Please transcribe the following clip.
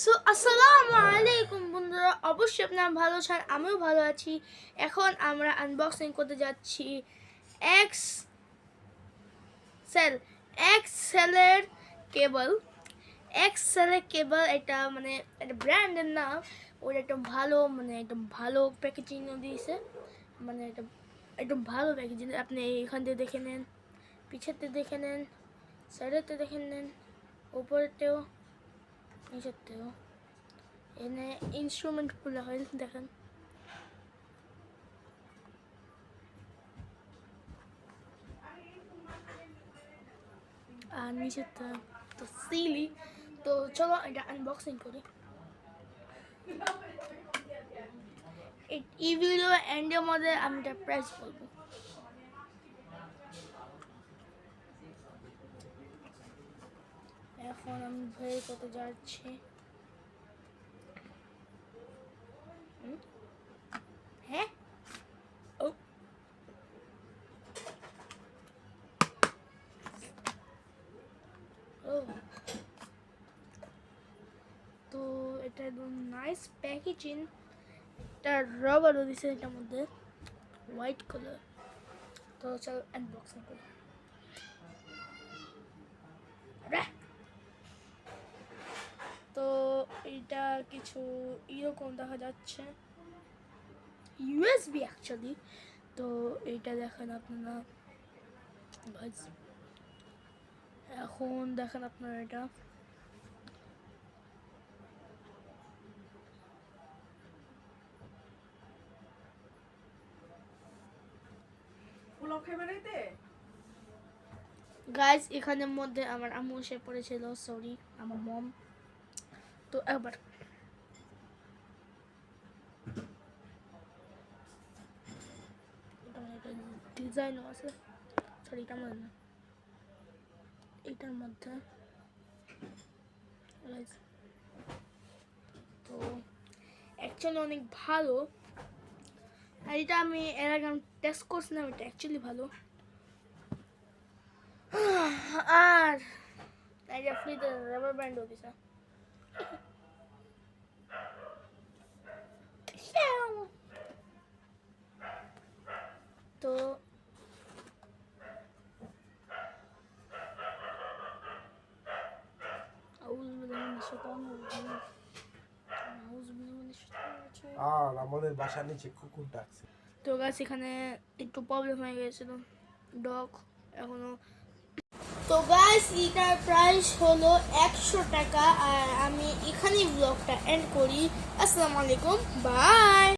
So আসসালামু আলাইকুম বন্ধুরা, অবশ্যই আপনারা ভালো আছেন, আমিও ভালো আছি। এখন আমরা আনবক্সিং করতে যাচ্ছি এক্সেলের কেবল। এক্সেলের কেবল এটা মানে একটা ব্র্যান্ডের নাম। ওটা একদম ভালো প্যাকেজিং দিয়েছে, মানে এটা একদম ভালো প্যাকেজিং। আপনি এখান থেকে দেখে নেন, পিছেতে দেখে নেন, সাইডেতে দেখে নেন, উপরেতেও নিচেতেও। এনে ইনস্ট্রুমেন্ট গুলো হয় দেখেন। আর নিচে তো সিলি। তো চলো এটা আনবক্সিং করি। এই ভিডিও এন্ডের মধ্যে আমি এটা প্রাইস বলবো। এখন আমি বের করতে যাচ্ছি। হ্যাঁ, ও ও তো এটা একদম নাইস প্যাকেজিং। এটা রাবারও দিছে এটার মধ্যে, হোয়াইট কালার। তো চলো আনবক্সিং করি। তো এটা কিছু এরকম দেখা যাচ্ছে, ইউএসবি অ্যাকচুয়ালি। তো এইটা দেখেন আপনারা, এখন দেখেন আপনারা এটা গাইজ। এখানের মধ্যে আমার আম্মু এসে পড়েছিল, সরি আমার মম। তো একবার ডিজাইনও আছে, সরি এটা মনে না, এটার মধ্যে। তো অ্যাকচুয়ালি অনেক ভালো। আর এটা আমি এর আগে টেস্ট করছিলাম, এটা অ্যাকচুয়ালি ভালো। আর এটা ফ্রিতে রাবার ব্যান্ডও দিছে। তো আর আমাদের বাসার নিচে কুকুর ডাকছে। তো গাছ এখানে একটু প্রবলেম হয়ে গেছিল, ডগ এখনো। তো গাইস এটার প্রাইস হলো 100 টাকা। আর আমি এখানেই ব্লগটা এন্ড করি। আসসালামু আলাইকুম, বাই।